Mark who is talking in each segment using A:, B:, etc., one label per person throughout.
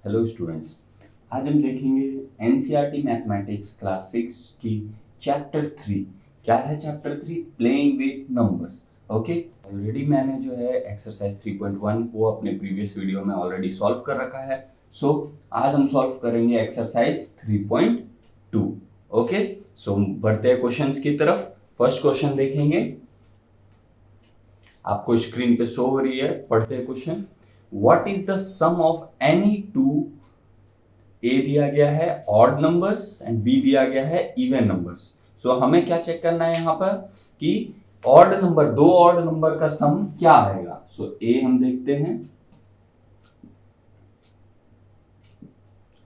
A: Hello students, आज हम देखेंगे एनसीईआरटी मैथमेटिक्स क्लास 6 की चैप्टर 3। क्या है chapter 3? Playing with numbers. Okay, already मैंने जो है एक्सरसाइज 3.1 वो अपने प्रीवियस वीडियो में ऑलरेडी सॉल्व कर रखा है। सो आज हम सॉल्व करेंगे एक्सरसाइज 3.2। ओके, सो बढ़ते हैं क्वेश्चंस की तरफ। फर्स्ट क्वेश्चन देखेंगे, आपको स्क्रीन पे शो हो रही है। पढ़ते हैं question. What is the sum of any two? A दिया गया है ऑड नंबर्स एंड B दिया गया है इवन नंबर्स। सो हमें क्या चेक करना है यहाँ पर कि ऑड नंबर, दो ऑड नंबर का सम क्या आएगा। सो A हम देखते हैं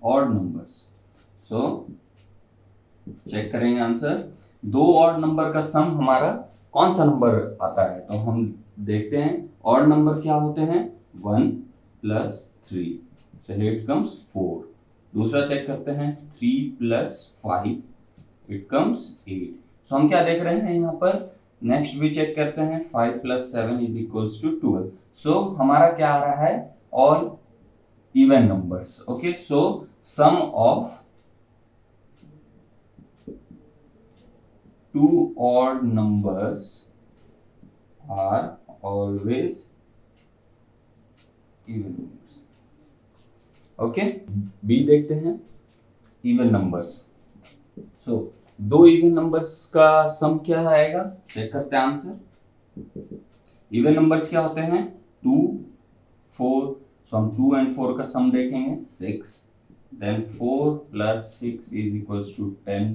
A: ऑड नंबर्स। सो चेक करेंगे आंसर। दो ऑड नंबर का सम हमारा कौन सा नंबर आता है, तो हम देखते हैं ऑड नंबर क्या होते हैं 1 plus 3, so here it comes 4। दूसरा चेक करते हैं 3 प्लस 5, it comes 8। सो हम क्या देख रहे हैं यहाँ पर, नेक्स्ट भी चेक करते हैं 5 plus 7 is equals to 12। So हमारा क्या आ रहा है all even numbers. Okay, so sum of two odd numbers are always even numbers। Okay, बी देखते हैं इवन नंबर्स। सो दो इवन नंबर्स का सम क्या आएगा, चेक करते हैं आंसर। इवन नंबर्स क्या होते हैं 2 4। सो हम 2 एंड 4 का सम देखेंगे 6, then 4 plus 6 is equals to 10,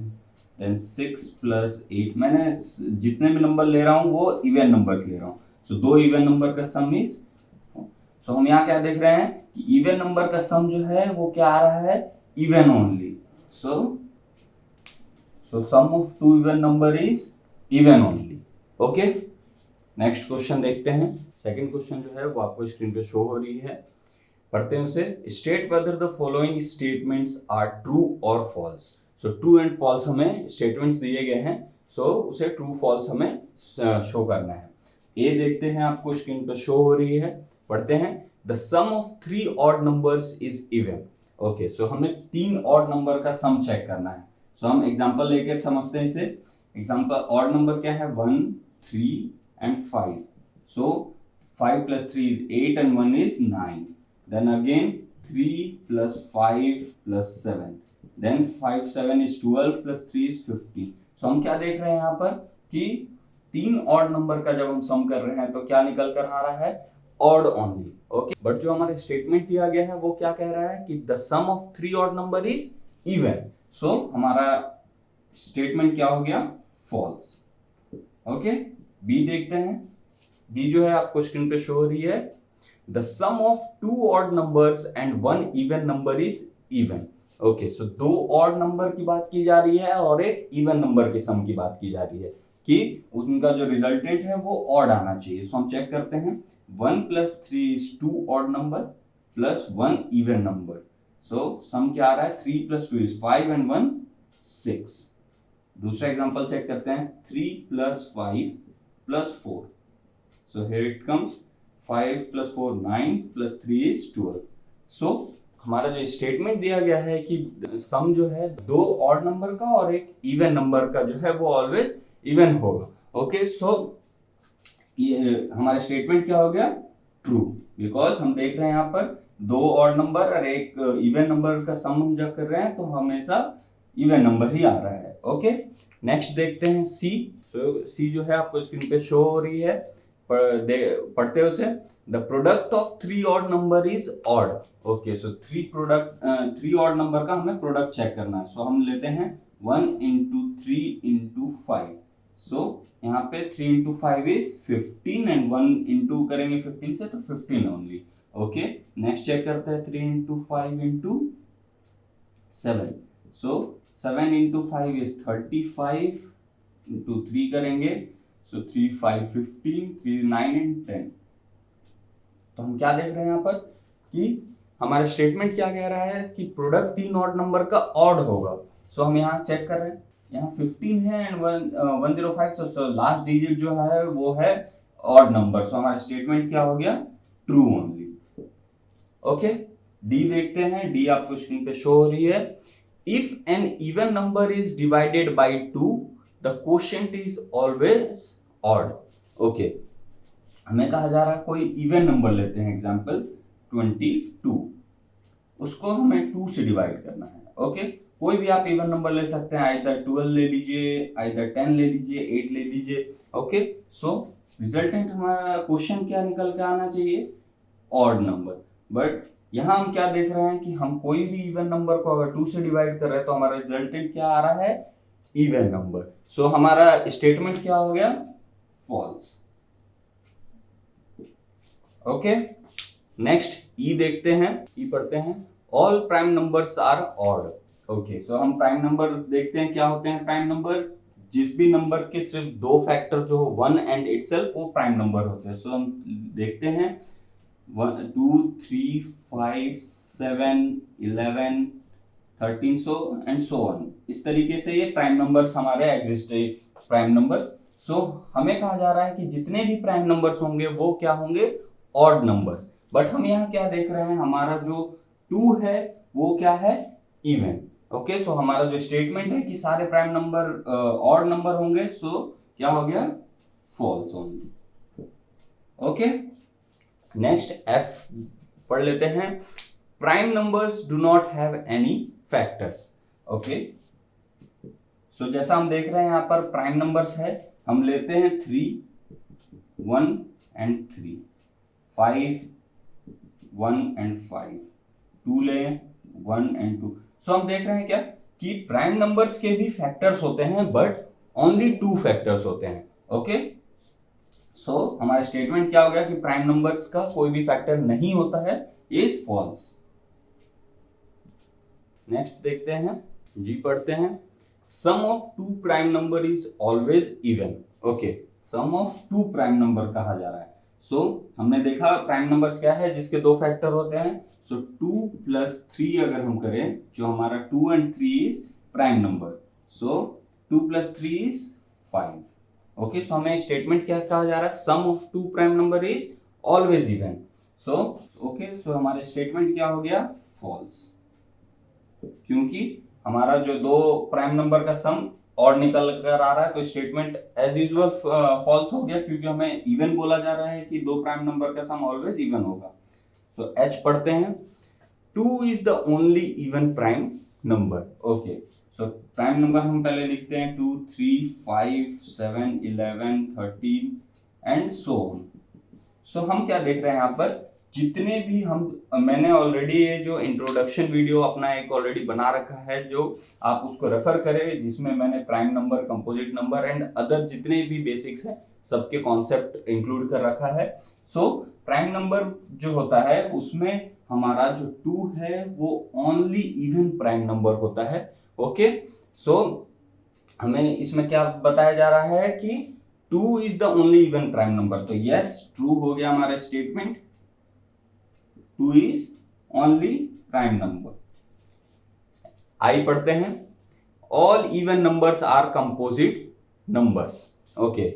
A: then 6 plus 8। मैंने जितने भी नंबर ले रहा हूं वो इवन नंबर्स ले रहा हूं। सो दो इवन नंबर का सम इज, सो हम यहाँ क्या देख रहे हैं कि इवन नंबर का सम जो है वो क्या आ रहा है even only. So sum of two even number is even only. Okay, next question देखते हैं। सेकंड क्वेश्चन जो है वो आपको स्क्रीन पे शो हो रही है, पढ़ते हैं उसे। State whether the following statements are true और false. So true and false हमें स्टेटमेंट्स दिए गए हैं, सो उसे ट्रू फॉल्स हमें शो करना है। ए देखते हैं, आपको स्क्रीन पर शो हो रही है, पढ़ते हैं। The sum of 3 odd numbers is even. Okay, so हमें 3 ऑड नंबर का सम चेक करना है। सो हम एग्जांपल लेकर समझते हैं इसे। एग्जांपल, ऑड नंबर क्या है 1 3 and 5। So 5 plus 3 is 8 and 1 is 9। Then again 3 plus 5 plus 7, then 5 7 is 12 plus 3 is 15। so हम क्या देख रहे हैं यहाँ पर कि 3 ऑड नंबर का जब हम सम कर रहे हैं तो क्या निकल कर आ रहा है ऑड ओनली। ओके, बट जो हमारे स्टेटमेंट दिया गया है वो क्या कह रहा है कि the sum of 3 odd number is even. So हमारा स्टेटमेंट क्या हो गया फॉल्स। ओके, बी देखते हैं। बी जो है आपको स्क्रीन पे शो हो रही है। The sum of two odd numbers and one even number is even। Okay, so दो odd number की बात की जा रही है और एक even number के sum की बात की जा रही है कि उनका जो रिजल्टेंट है वो odd आना चाहिए। So हम चेक करते हैं 1 plus 3 is 2 odd number plus 1 even number। So sum क्या आ रहा है 3 plus 2 is 5 and 1 6। दूसरा एग्जांपल चेक करते हैं 3 plus 5 plus 4। So here it comes 5 plus 4 9 plus 3 is 12। So हमारा जो स्टेटमेंट दिया गया है कि सम जो है दो ऑड नंबर का और एक इवन नंबर का जो है वो ऑलवेज इवन होगा। ओके, सो ये हमारा स्टेटमेंट क्या हो गया ट्रू, बिकॉज हम देख रहे हैं यहाँ पर दो ऑड नंबर और एक इवन नंबर का सम हम जब कर रहे हैं तो हमेशा इवन नंबर ही आ रहा है। ओके, नेक्स्ट देखते हैं सी। सो सी जो है आपको स्क्रीन पे शो हो रही है, पढ़ते हो उसे। The product of 3 odd number is odd. Okay, so 3 odd number का हमें प्रोडक्ट चेक करना है। सो हम लेते हैं 1 into 3 into 5। सो यहाँ पे 3 into 5 is 15 and 1 into करेंगे 15 से तो 15 ओनली। ओके, नेक्स्ट चेक करते हैं 3 into 5 into 7। So 7 into 5 is 35 into 3 करेंगे, so 3 5 15, 3 9 and 10। तो हम क्या देख रहे हैं यहाँ पर कि हमारा स्टेटमेंट क्या कह रहा है कि प्रोडक्ट 3 ऑड नंबर का ऑड होगा। सो हम यहाँ चेक कर रहे हैं, यहाँ 15 है एंड 105, तो लास्ट डिजिट जो है वो है ऑड नंबर। सो हमारा स्टेटमेंट क्या हो गया ट्रू ओनली। ओके, डी देखते हैं, डी आपको स्क्रीन पे शो हो रही है। If an even number is divided by 2 the quotient is always odd. Okay, हमें कहा जा रहा है कोई इवन नंबर लेते हैं, एग्जांपल 22, उसको हमें 2 से डिवाइड करना है। ओके, कोई भी आप इवन नंबर ले सकते हैं, आइदर 12 ले लीजिए, आइदर 10 ले लीजिए, 8 ले लीजिए। ओके, सो रिजल्टेंट हमारा क्वेश्चन क्या निकल के आना चाहिए, ऑड नंबर। बट यहाँ हम क्या देख रहे हैं कि हम कोई भी इवन नंबर को अगर 2 से डिवाइड कर रहे हैं तो हमारा रिजल्टेंट क्या आ रहा है, इवन नंबर। सो हमारा स्टेटमेंट क्या हो गया, फॉल्स। ओके, नेक्स्ट ई देखते हैं, ई पढ़ते हैं। All prime numbers are odd. Okay, so हम प्राइम नंबर देखते हैं, क्या होते हैं प्राइम नंबर, जिस भी नंबर के सिर्फ 2 फैक्टर जो हो 1 एंड इटसेल्फ, वो प्राइम नंबर होते हैं। सो हम देखते हैं 1 2 3 5 7 11 13 सो एंड सो ऑन, इस तरीके से ये प्राइम नंबर्स हमारे एग्जिस्ट है, प्राइम नंबर्स। सो हमें कहा जा रहा है कि जितने भी प्राइम नंबर्स होंगे वो क्या होंगे, ऑड नंबर्स। बट हम यहाँ क्या देख रहे हैं, हमारा जो 2 है वो क्या है, इवन। ओके, सो हमारा जो स्टेटमेंट है कि सारे प्राइम नंबर ऑड नंबर होंगे, सो क्या हो गया, false only. Okay, next F पढ़ लेते हैं। Prime numbers do not have any factors. Okay, so जैसा हम देख रहे हैं यहाँ पर प्राइम नंबर्स है, हम लेते हैं 3 1 एंड 3, 5 1 एंड 5, 2 ले 1 एंड 2। सो हम देख रहे हैं क्या कि प्राइम नंबर्स के भी फैक्टर्स होते हैं बट ओनली 2 फैक्टर्स होते हैं। ओके, सो हमारा स्टेटमेंट क्या हो गया कि प्राइम नंबर्स का कोई भी फैक्टर नहीं होता है, इज फॉल्स। नेक्स्ट देखते हैं, जी पढ़ते हैं। Sum of 2 prime number is always even. Okay, sum of 2 prime number कहा जा रहा है। सो हमने देखा प्राइम नंबर्स क्या है, जिसके 2 फैक्टर होते हैं। सो 2 + 3 अगर हम करें, जो हमारा 2 and 3 is prime number, so 2 + 3 is 5। Okay, so हमें स्टेटमेंट क्या कहा जा रहा है, sum of 2 prime number is always even. So okay, so हमारा स्टेटमेंट क्या हो गया, फॉल्स, क्योंकि हमारा जो 2 प्राइम नंबर का सम और निकल कर आ रहा है, तो स्टेटमेंट एज यूजुअल फॉल्स हो गया, क्योंकि हमें इवन बोला जा रहा है कि 2 प्राइम नंबर का सम ऑलवेज इवन होगा। सो एच पढ़ते हैं। 2 is the only even prime number. Okay, so prime number हम पहले लिखते हैं 2 3 5 7 11 13 एंड सो ऑन। सो हम क्या देख रहे हैं यहाँ पर, जितने भी मैंने ऑलरेडी ये जो इंट्रोडक्शन वीडियो अपना एक ऑलरेडी बना रखा है, जो आप उसको रेफर करें, जिसमें मैंने prime number, composite number and other जितने भी बेसिक्स हैं सबके कॉन्सेप्ट इंक्लूड कर रखा है। सो प्राइम नंबर जो होता है उसमें हमारा जो 2 है वो ओनली इवन प्राइम नंबर होता है। ओके, सो हमें इसमें क्या बताया जा रहा है कि 2 is the only even prime number. तो यस, ट्रू हो गया हमारा statement, 2 is only prime number. I पढ़ते हैं। All even numbers are composite numbers. Okay,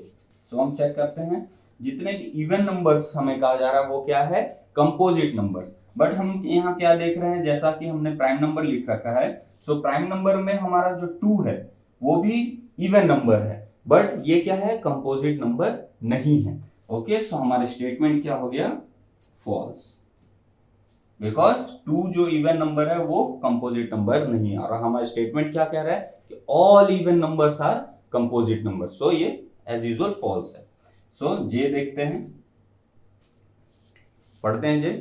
A: so हम चेक करते हैं, जितने भी इवन नंबर्स हमें कहा जा रहा है वो क्या है, कंपोजिट नंबर्स। बट हम यहाँ क्या देख रहे हैं, जैसा कि हमने प्राइम नंबर लिख रखा है, सो प्राइम नंबर में हमारा जो 2 है वो भी इवन नंबर है, बट ये क्या है, कंपोजिट नंबर नहीं है। ओके, सो हमारा स्टेटमेंट क्या हो गया, फॉल्स, बिकॉज 2 जो इवन नंबर है वो कंपोजिट नंबर नहीं है। और हमारा स्टेटमेंट क्या कह रहा है कि all even numbers are composite number. So ये एज यूजुअल फॉल्स है। सो जे देखते हैं, पढ़ते हैं J.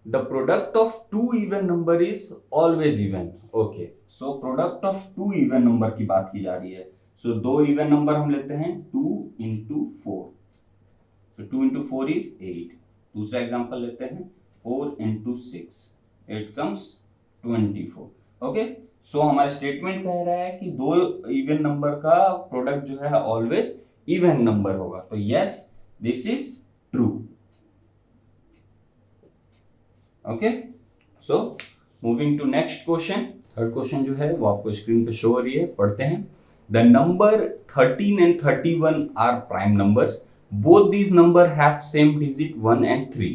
A: The product of 2 even number is always even. Okay, so product of 2 even number की बात की जा रही है। सो 2 इवन नंबर हम लेते हैं 2 × 4, so 2 × 4 is 8। दूसरा एग्जांपल लेते हैं 4 × 6, 8 comes 24। ओके, सो हमारा स्टेटमेंट कह रहा है कि 2 इवन नंबर का प्रोडक्ट जो है ऑलवेज इवन नंबर होगा। तो yes, this is true. Okay, so moving to next question. Third question जो है वो आपको स्क्रीन पे शो हो रही है, पढ़ते हैं। The number 13 and 31 are prime numbers. Both these numbers have same digit 1 and 3.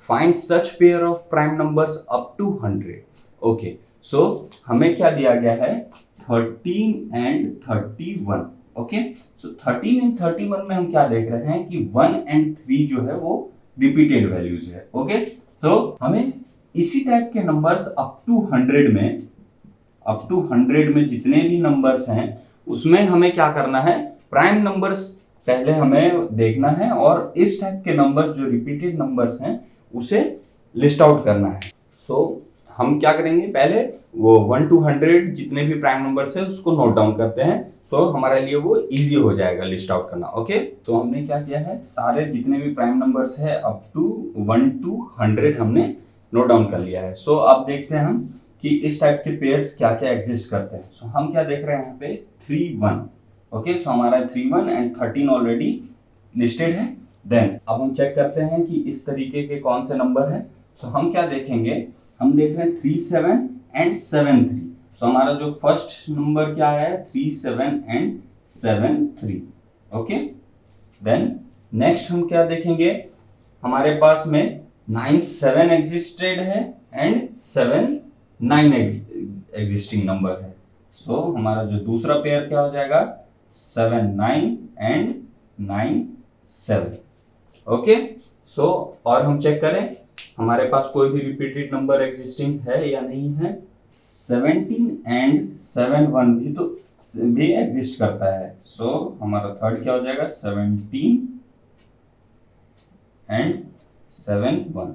A: Find such pair of prime numbers up to 100। Okay, so हमें क्या दिया गया है, 13 एंड 31। ओके, सो 13 एंड 31 में हम क्या देख रहे हैं कि 1 एंड 3 जो है वो रिपीटेड वैल्यूज है। ओके, तो हमें इसी टाइप के नंबर्स अप टू 100 में जितने भी नंबर्स हैं उसमें हमें क्या करना है, प्राइम नंबर्स पहले हमें देखना है और इस टाइप के नंबर जो रिपीटेड नंबर्स हैं उसे लिस्ट आउट करना है। सो हम क्या करेंगे, पहले वो 1 to 100 जितने भी प्राइम नंबर्स है उसको नोट डाउन करते हैं। सो हमारे लिए वो इजी हो जाएगा लिस्ट आउट करना। ओके, तो हमने क्या किया है, सारे जितने भी प्राइम नंबर्स है अप टू 1 to 100 हमने नोट डाउन कर लिया है। सो अब देखते हैं हम कि इस टाइप के पेयर्स क्या क्या एग्जिस्ट करते हैं। सो हम क्या देख रहे हैं यहाँ पे 3 1। ओके, सो हमारा 3 1 एंड 13 ऑलरेडी लिस्टेड है। देन अब हम चेक करते हैं कि इस तरीके के कौन से नंबर है। सो हम क्या देखेंगे, हम देख रहे हैं 3 7 एंड 7 3। सो हमारा जो फर्स्ट नंबर क्या है, 3 7 एंड 7 3। ओके, देन नेक्स्ट हम क्या देखेंगे, हमारे पास में 9 7 एग्जिस्टेड है एंड 7 9 एग्जिस्टिंग नंबर है। सो हमारा जो दूसरा पेयर क्या हो जाएगा, 7 9 एंड 9 7। ओके, सो और हम चेक करें हमारे पास कोई भी रिपीटेड नंबर एग्जिस्टिंग है या नहीं है। 17 एंड 7 1 भी एग्जिस्ट करता है। सो हमारा थर्ड क्या हो जाएगा, 17 एंड 7 1।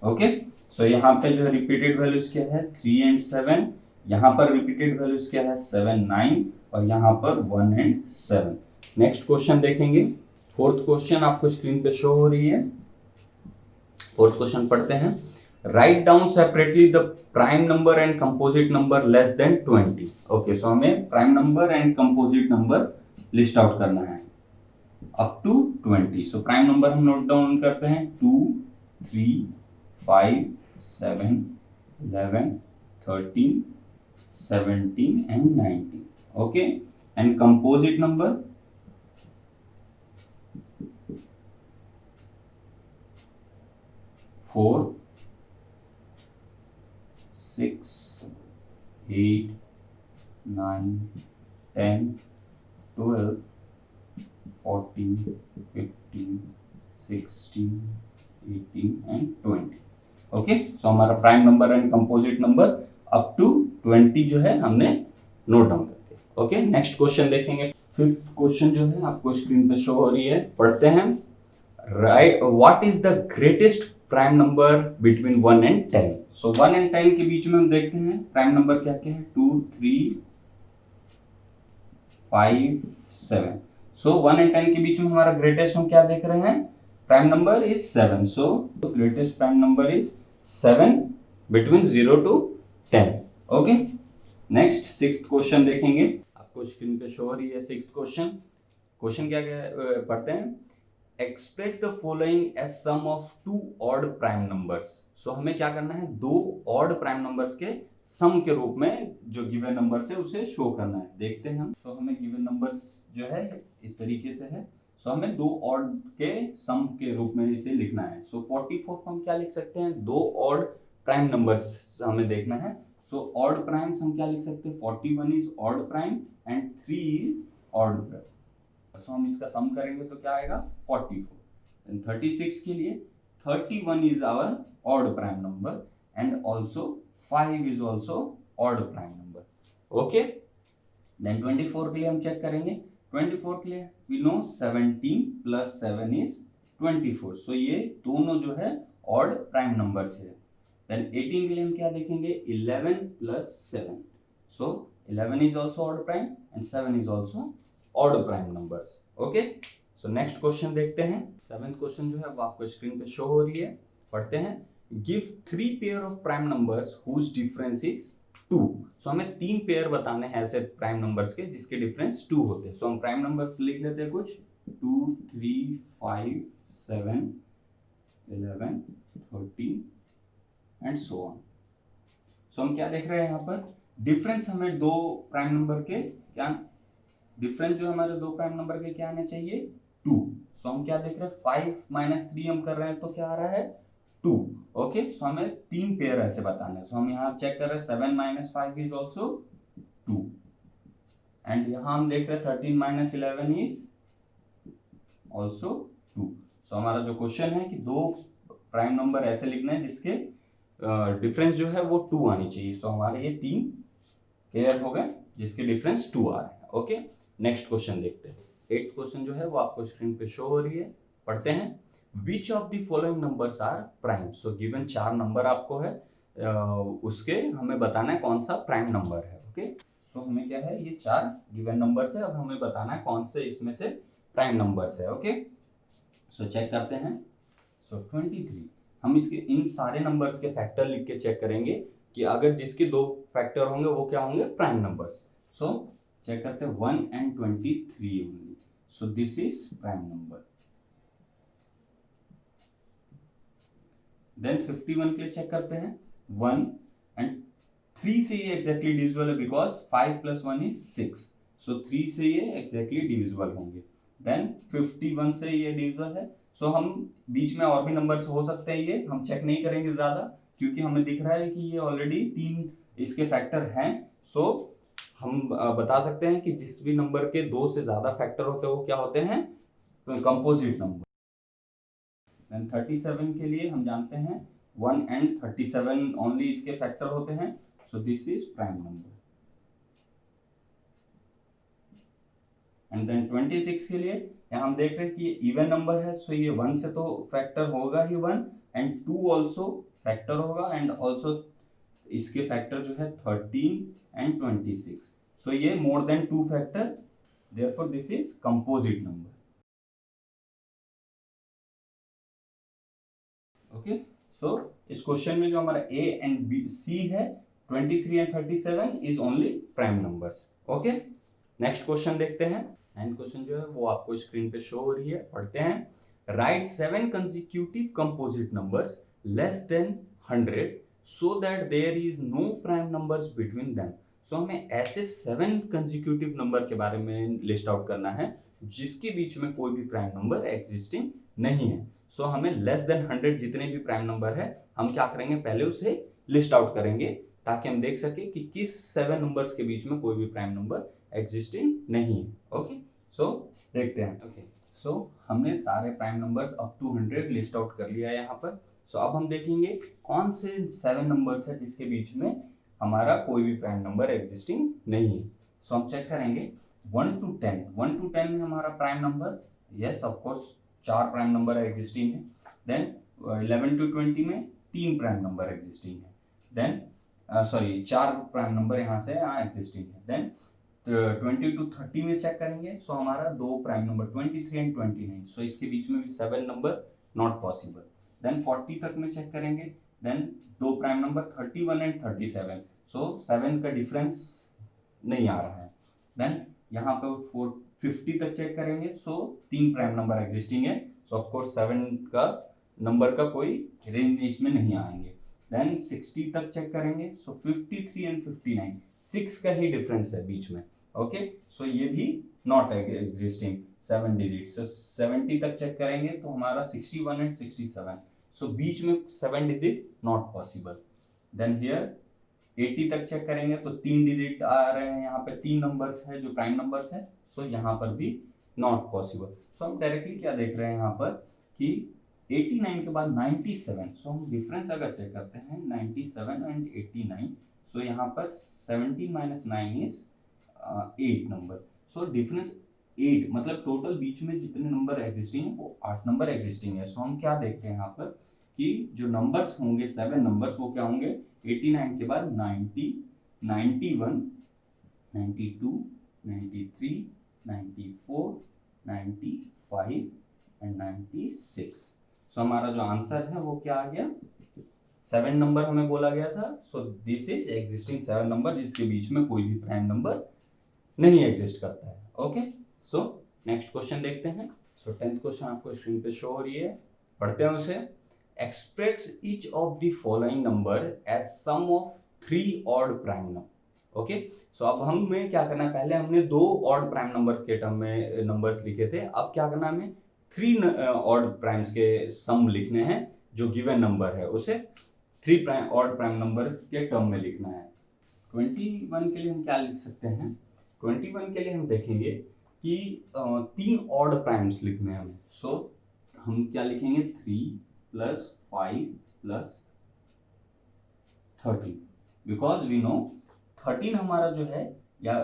A: ओके, सो यहाँ पे जो रिपीटेड वैल्यूज क्या है, 3 एंड 7। यहाँ पर रिपीटेड वैल्यूज क्या है, 7 9 और यहाँ पर 1 एंड 7। नेक्स्ट क्वेश्चन देखेंगे, फोर्थ क्वेश्चन आपको स्क्रीन पे शो हो रही है। फोर्थ क्वेश्चन पढ़ते हैं। Write down separately the prime number and composite number less than 20। Okay, so हमें prime number and composite number list out करना है up to 20। So prime number हम नोट डाउन करते हैं 2 3 5 7 11 13 17 and 19। Okay, and composite number 4 6 8 9 10 12 14 15 16 18 and 20। Okay, so हमारा prime number and composite number up to 20 जो है हमने नोट डाउन करके। ओके, नेक्स्ट क्वेश्चन देखेंगे। फिफ्थ क्वेश्चन जो है आपको स्क्रीन पे शो हो रही है, पढ़ते हैं। Right, what is the greatest prime number between 1 and 10। So 1 and 10 के बीच में हम देखते हैं प्राइम नंबर क्या क्या है, 2 3 5 7। सो 1 एंड 10 के बीच में हमारा ग्रेटेस्ट हम क्या देख रहे हैं, prime number is 7। So greatest prime number is 7 between 0 to 10। Okay, next sixth question देखेंगे, आपको स्क्रीन पे शो हो रही है सिक्स्थ क्वेश्चन। क्वेश्चन क्या पढ़ते हैं, express the following as sum of two odd prime numbers. So हमें क्या करना है, दो ऑड प्राइम नंबर्स के सम के रूप में जो गिवन नंबर है उसे शो करना है। देखते हैं हम। सो हमें गिवन नंबर्स जो है इस तरीके से है। सो हमें दो ऑड के सम के रूप में इसे लिखना है। सो 44 को हम क्या लिख सकते हैं, दो ऑड प्राइम नंबर्स हमें देखना है। सो ऑड प्राइम्स हम क्या लिख सकते हैं, 41 is odd prime and 3 is odd prime. So हम इसका सम करेंगे तो क्या आएगा, 44। एंड 36 के लिए 31 is our odd prime number and also 5 is also odd prime number. Okay, then 24 के लिए हम चेक करेंगे। 24 के लिए we know 17 plus 7 is 24. So ये दोनों जो है odd prime numbers है। Then 18 के लिए हम क्या देखेंगे, 11 plus 7. So 11 is also odd prime and 7 is also odd prime numbers. Okay, so next question देखते हैं। सेवेंथ क्वेश्चन जो है वो आपको स्क्रीन पे शो हो रही है, पढ़ते हैं। Give 3 pair of prime numbers whose difference is 2। So हमें 3 पेयर बताने हैं ऐसे प्राइम नंबर्स के जिसके डिफरेंस 2 होते हैं। सो हम प्राइम नंबर्स लिख लेते हैं कुछ, 2 3 5 7 11 13 एंड सो ऑन। सो हम क्या देख रहे हैं यहाँ पर, डिफरेंस हमें दो प्राइम नंबर के क्या, डिफरेंस जो हमारे दो प्राइम नंबर के क्या आने चाहिए, 2। सो हम क्या देख रहे हैं, 5 - 3 हम कर रहे हैं तो क्या आ रहा है, 2। ओके, सो हमें 3 पेयर ऐसे बताने हैं। सो हम यहाँ चेक कर रहे हैं 7 - 5 इज ऑल्सो 2 एंड यहाँ हम देख रहे हैं 13 - 11 इज ऑल्सो 2। सो हमारा जो क्वेश्चन है कि दो प्राइम नंबर ऐसे लिखना है जिसके डिफरेंस जो है वो 2 आनी चाहिए। सो हमारे ये 3 पेयर हो गए जिसके डिफरेंस 2 आ रहे हैं। ओके, नेक्स्ट क्वेश्चन देखते हैं। 8th क्वेश्चन जो है वो आपको स्क्रीन पे शो हो रही है, पढ़ते हैं। Which of the following numbers are prime. So given 4 number आपको है, उसके हमें बताना है कौन सा प्राइम नंबर है। ओके, सो हमें क्या है, ये 4 गिवन नंबर्स है, अब हमें बताना है कौन से इसमें से प्राइम नंबर्स है। ओके, सो चेक करते हैं। सो 23 हम इसके इन सारे नंबर्स के फैक्टर लिख के चेक करेंगे कि अगर जिसके 2 फैक्टर होंगे वो क्या होंगे, प्राइम नंबर्स। सो चेक करते हैं 1 and 23 ओनली। So this is prime number. Then 51 के लिए चेक करते हैं 1 and 3 से ये एग्जैक्टली डिविजिबल है बिकॉज 5 + 1 is 6। सो 3 से ये एग्जैक्टली डिविजिबल होंगे। देन 51 से ये डिविजिबल है। सो हम बीच में और भी नंबर्स हो सकते हैं, ये हम चेक नहीं करेंगे ज्यादा क्योंकि हमें दिख रहा है कि ये ऑलरेडी 3 इसके फैक्टर हैं। सो हम बता सकते हैं कि जिस भी नंबर के 2 से ज्यादा फैक्टर होते हैं वो क्या होते हैं, कंपोजिट नंबर। देन 37 के लिए हम जानते हैं 1 and 37 ओनली इसके फैक्टर होते हैं। So this is prime number. And then 26 के लिए यहाँ हम देख रहे हैं कि ये इवन नंबर है। सो ये 1 से तो फैक्टर होगा ही 1 एंड 2 ऑल्सो फैक्टर होगा एंड ऑल्सो इसके फैक्टर जो है 13 and 26। सो ये more than 2 factor, therefore this is composite number. Okay, so इस क्वेश्चन में जो हमारा ए एंड बी सी है 23 and 37 is only prime numbers. Okay, next question देखते हैं। 9th क्वेश्चन जो है वो आपको स्क्रीन पे शो हो रही है, पढ़ते हैं। Right 7 consecutive composite numbers less than 100 so that there is no prime numbers between them। सो हमें ऐसे 7 consecutive नंबर के बारे में लिस्ट आउट करना है जिसके बीच में कोई भी प्राइम नंबर एग्जिस्टिंग नहीं है। सो हमें लेस देन 100 जितने भी प्राइम नंबर है हम क्या करेंगे, पहले उसे लिस्ट आउट करेंगे ताकि हम देख सके कि किस 7 नंबर्स के बीच में कोई भी प्राइम नंबर एग्जिस्टिंग नहीं है। ओके, सो देखते हैं। ओके, सो हमने सारे prime numbers up to 100 list out कर लिया है यहाँ पर। सो अब हम देखेंगे कौन से 7 नंबर्स है जिसके बीच में हमारा कोई भी प्राइम नंबर एग्जिस्टिंग नहीं है। सो हम चेक करेंगे 1 to 10। 1 to 10 में हमारा prime number, yes of course 4 prime number existing है। देन 11 to 20 में 3 प्राइम नंबर एग्जिस्टिंग है। देन 4 प्राइम नंबर यहाँ से एग्जिस्टिंग है। देन 20 to 30 में चेक करेंगे। सो हमारा 2 प्राइम नंबर 23 and 29। सो इसके बीच में भी 7 नंबर नॉट पॉसिबल। देन 40 तक में चेक करेंगे। Then 2 prime number 31 and 37। So 7 का डिफरेंस नहीं आ रहा है। देन यहाँ पे 50 तक चेक करेंगे। सो 3 प्राइम नंबर एग्जिस्टिंग है। सो ऑफ कोर्स 7 का नंबर का कोई रेंज इसमें नहीं आएंगे। देन 60 तक चेक करेंगे। सो 53 and 59 6 का ही डिफरेंस है बीच में। ओके, सो ये भी नॉट एग्जिस्टिंग 7 डिजिट। सो 70 तक चेक करेंगे तो हमारा 61 and 67। सो बीच में 7 digit not possible. Then here 80 तक चेक करेंगे तो 3 डिजिट आ रहे हैं, यहाँ पे 3 नंबर्स है जो प्राइम नंबर्स है। सो यहाँ पर भी नॉट पॉसिबल। सो हम डायरेक्टली क्या देख रहे हैं यहाँ पर कि 89 के बाद 97। सो हम डिफरेंस अगर चेक करते हैं 97 and 89। सो यहाँ पर 17 - 9 इज 8 नंबर। सो डिफरेंस 8, मतलब टोटल बीच में जितने नंबर एग्जिस्टिंग है वो 8 नंबर एग्जिस्टिंग है। सो हम क्या देखते हैं यहाँ पर कि जो नंबर्स होंगे 7 नंबर्स वो क्या होंगे, 89 के बाद 90, 91, 92, 93, 94, 95 एंड 96। सो हमारा जो आंसर है वो क्या आ गया, 7 नंबर हमें बोला गया था। सो दिस इज एग्जिस्टिंग 7 नंबर जिसके बीच में कोई भी प्राइम नंबर नहीं एग्जिस्ट करता है। ओके, सो नेक्स्ट क्वेश्चन देखते हैं। सो 10th क्वेश्चन आपको स्क्रीन पे शो हो रही है, पढ़ते हैं उसे। Express each of the following number as sum of 3 odd prime number. Okay, so अब हमें क्या करना है, पहले हमने 2 ऑड प्राइम नंबर के टर्म में नंबर्स लिखे थे, अब क्या करना है हमें 3 ऑड प्राइम्स के सम लिखने हैं जो गिवन नंबर है उसे 3 प्राइम ऑड प्राइम नंबर के टर्म में लिखना है। 21 के लिए हम क्या लिख सकते हैं? 21 के लिए हम देखेंगे कि 3 ऑड प्राइम्स लिखने हैं हमें। सो हम क्या लिखेंगे? 3 + 5 + 13, बिकॉज वी नो 13 हमारा जो है या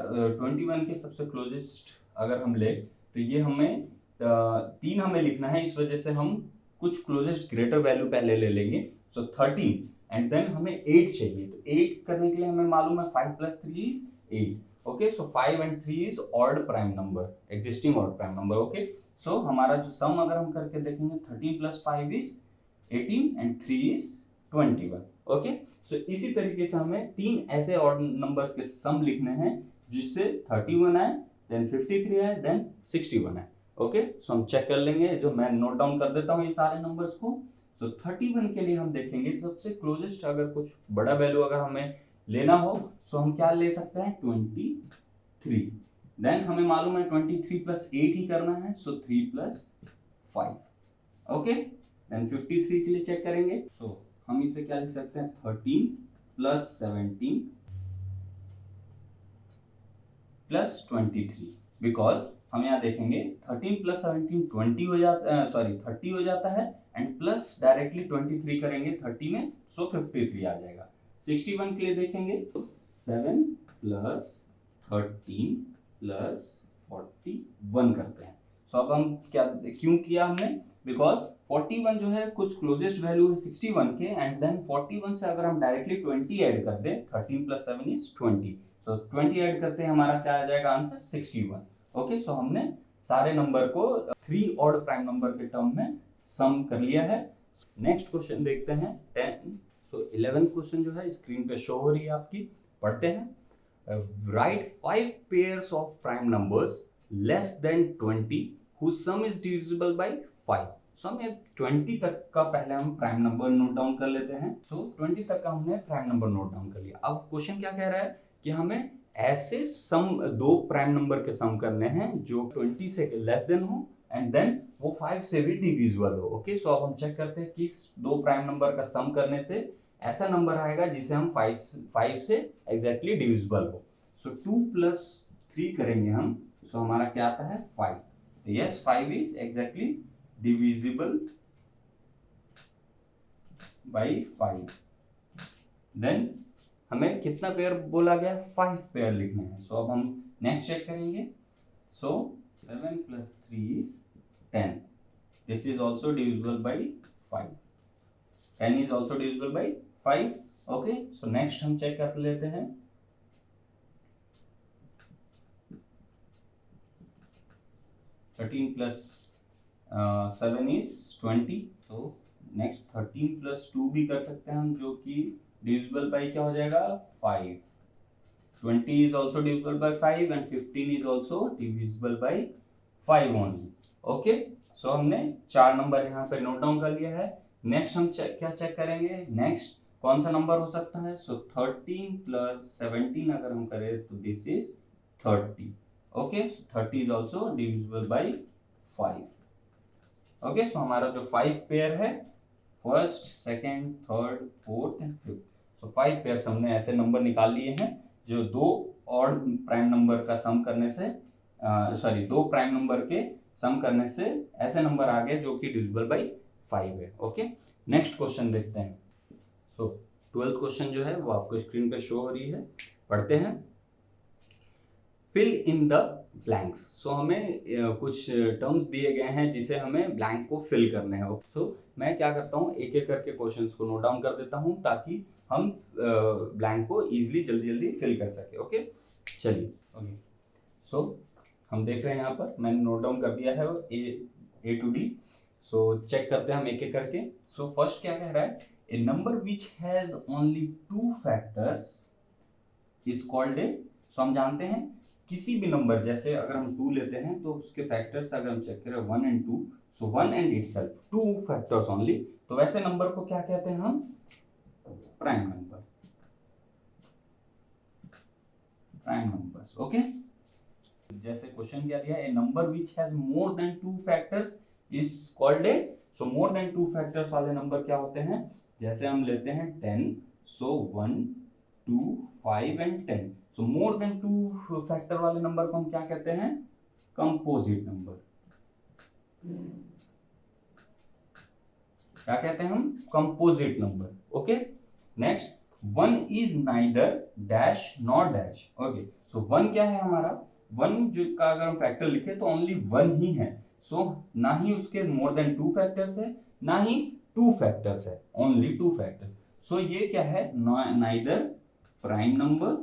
A: 21 के सबसे क्लोजेस्ट अगर हम ले तो ये हमें 3 हमें लिखना है, इस वजह से हम कुछ क्लोजेस्ट ग्रेटर वैल्यू पहले ले लेंगे। सो 13 एंड देन हमें 8 चाहिए, तो 8 करने के लिए हमें मालूम है 5 + 3 is 8। Okay, so 5 and 3 is odd prime number, existing odd prime number. Okay, so हमारा जो सम अगर हम करके देखेंगे 13 + 5 is 18 and 3 is 21। ओके, सो इसी तरीके से हमें 3 ऐसे ऑड नंबर्स के सम लिखने हैं जिससे 31 आए, देन 53 आए, देन 61 आए। ओके, सो हम चेक कर लेंगे, जो मैं नोट डाउन कर देता हूँ ये सारे नंबर्स को। सो 31 के लिए हम देखेंगे सबसे क्लोजेस्ट अगर कुछ बड़ा वैल्यू अगर हमें लेना हो सो हम क्या ले सकते हैं? 23। देन हमें मालूम है 23 + 8 ही करना है, सो 3 + 5। ओके, देन 53 के लिए चेक करेंगे। सो हम इसे क्या लिख सकते हैं? 13 + 17 + 23, बिकॉज हम यहाँ देखेंगे 13 + 17 20 हो जाता है, सॉरी 30 हो जाता है, एंड प्लस डायरेक्टली 23 करेंगे 30 में, सो 53 आ जाएगा। 61 के लिए देखेंगे तो 7 + 13 + 41 करते हैं। सो अब हम क्या क्यों किया हमने? बिकॉज 41 जो है कुछ क्लोजेस्ट वैल्यू है 61 के, एंड देन 41 से अगर हम डायरेक्टली 20 ऐड कर दें, 13 + 7 is 20, सो 20 ऐड करते हैं, हमारा क्या आ जाएगा आंसर? 61। ओके, सो हमने सारे नंबर को 3 ऑड प्राइम नंबर के टर्म में सम कर लिया है। नेक्स्ट क्वेश्चन देखते हैं 10। सो 11th क्वेश्चन जो है स्क्रीन पे शो हो रही है आपकी, पढ़ते हैं। Right 5 pairs of prime numbers less than 20 whose sum is divisible by 5। सो हमें 20 तक का पहले हम प्राइम नंबर नोट डाउन कर लेते हैं। सो 20 तक का हमने प्राइम नंबर नोट डाउन कर लिया। अब क्वेश्चन क्या कह रहा है कि हमें ऐसे सम दो प्राइम नंबर के सम करने हैं जो 20 से लेस देन हो एंड देन वो 5 से भी डिविजिबल हो। ओके, सो अब हम चेक करते हैं किस दो प्राइम नंबर का सम करने से ऐसा नंबर आएगा जिसे हम 5 से एग्जैक्टली डिविजिबल हो। सो 2 + 3 करेंगे हम, सो हमारा क्या आता है? 5। Yes, 5 is exactly divisible by 5। Then हमें कितना पेयर बोला गया? 5 पेयर लिखने हैं। सो अब हम नेक्स्ट चेक करेंगे। सो 7 + 3 is 10। This is also divisible by 5। 10 is also divisible by 5। Okay, so next हम चेक कर लेते हैं। Thirteen + 7 is 20। सो नेक्स्ट 13 + 2 भी कर सकते हैं हम, जो कि डिविजिबल बाय क्या हो जाएगा? 5। 20 is also divisible by 5 and 15 is also divisible by 5 only। Okay, so हमने 4 नंबर यहाँ पे नोट डाउन कर लिया है। नेक्स्ट हम क्या चेक करेंगे? नेक्स्ट कौन सा नंबर हो सकता है? सो 13 + 17 अगर हम करें तो this is 30। Okay, 30 is also divisible by 5। Okay, so हमारा जो 5 पेयर है, first, second, third, fourth and fifth, so 5 pair हमने ऐसे नंबर निकाल लिए हैं जो दो ऑड प्राइम नंबर का सम करने से सॉरी दो प्राइम नंबर के सम करने से ऐसे नंबर आ गए जो कि डिविजिबल बाय 5 है। ओके, नेक्स्ट क्वेश्चन देखते हैं। सो 12th क्वेश्चन जो है वो आपको स्क्रीन पे शो हो रही है, पढ़ते हैं। Fill in the blanks. So हमें कुछ टर्म्स दिए गए हैं जिसे हमें ब्लैंक को फिल करने हैं। सो मैं क्या करता हूँ, एक एक करके क्वेश्चंस को नोट डाउन कर देता हूँ ताकि हम ब्लैंक को इजीली जल्दी जल्दी फिल कर सके। ओके, चलिए। ओके, सो हम देख रहे हैं यहाँ पर मैंने नोट डाउन कर दिया है A to D। So check करते हैं हम एक एक करके। सो फर्स्ट क्या कह रहा है? A number which has only 2 factors is called a. So हम जानते हैं किसी भी नंबर, जैसे अगर हम 2 लेते हैं तो उसके फैक्टर्स अगर हम चेक करें 1 and 2, सो 1 and itself 2 फैक्टर्स ओनली, तो वैसे नंबर को क्या कहते हैं हम? Prime number, prime numbers. Okay, जैसे क्वेश्चन क्या दिया? A number which has more than 2 factors is called a, so more than 2 factors वाले नंबर क्या होते हैं, जैसे हम लेते हैं 10, so 1, 2, 5 and 10। So more than 2 factor वाले नंबर को हम क्या कहते हैं, कंपोजिट नंबर। क्या कहते हैं हम, composite number. Okay, next 1 is neither dash nor dash. Okay, so 1 क्या है हमारा, 1 जो का अगर हम फैक्टर लिखे तो ओनली 1 ही है। सो ना ही उसके मोर देन 2 फैक्टर्स है, ना ही 2 फैक्टर्स है, ओनली 2 फैक्टर्स। सो ये क्या है, neither prime number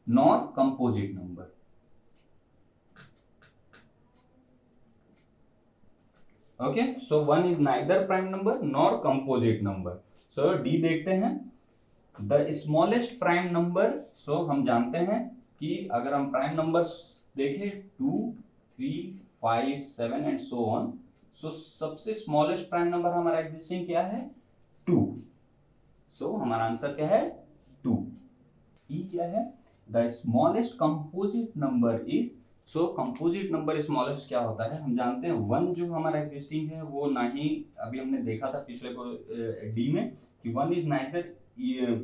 A: nor composite number. Okay, so 1 is neither prime number nor composite number. So D देखते हैं, द स्मॉलेस्ट प्राइम नंबर। सो हम जानते हैं कि अगर हम प्राइम नंबर्स देखें 2, 3, 5, 7 एंड सो ऑन, सो सबसे स्मॉलेस्ट प्राइम नंबर हमारा एग्जिस्टिंग क्या है, 2। सो हमारा आंसर क्या है, 2। ई क्या है, the smallest composite number is. So composite number smallest क्या होता है, हम जानते हैं 1 जो हमारा एग्जिस्टिंग है वो ना ही, अभी हमने देखा था पिछले को डी में कि 1 is neither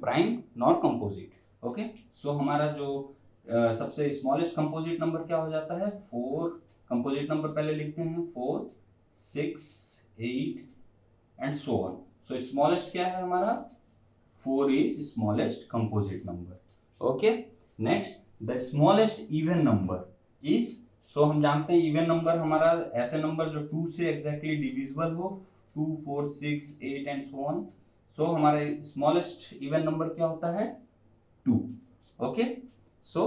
A: prime nor composite. Okay, so हमारा जो सबसे स्मॉलेस्ट कंपोजिट नंबर क्या हो जाता है, 4। कंपोजिट नंबर पहले लिखते हैं 4, 6, 8 and so on. So smallest क्या है हमारा, 4 is smallest composite number. Okay, next the smallest even number is। so हम जानते हैं इवन नंबर हमारा ऐसे नंबर जो 2 से एग्जैक्टली डिविजिबल हो, 2, 4, 6, 8 एंड सो ऑन। सो हमारा स्मॉलेस्ट इवन नंबर क्या होता है, 2। ओके, सो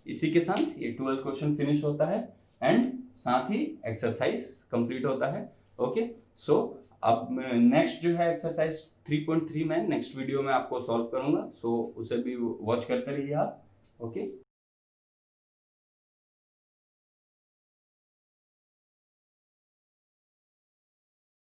A: इसी के साथ ये 12th क्वेश्चन फिनिश होता है एंड साथ ही एक्सरसाइज कंप्लीट होता है। ओके, सो अब नेक्स्ट जो है एक्सरसाइज 3.3 में नेक्स्ट वीडियो में आपको सॉल्व करूंगा। सो उसे भी वॉच करते रहिए आप। ओके।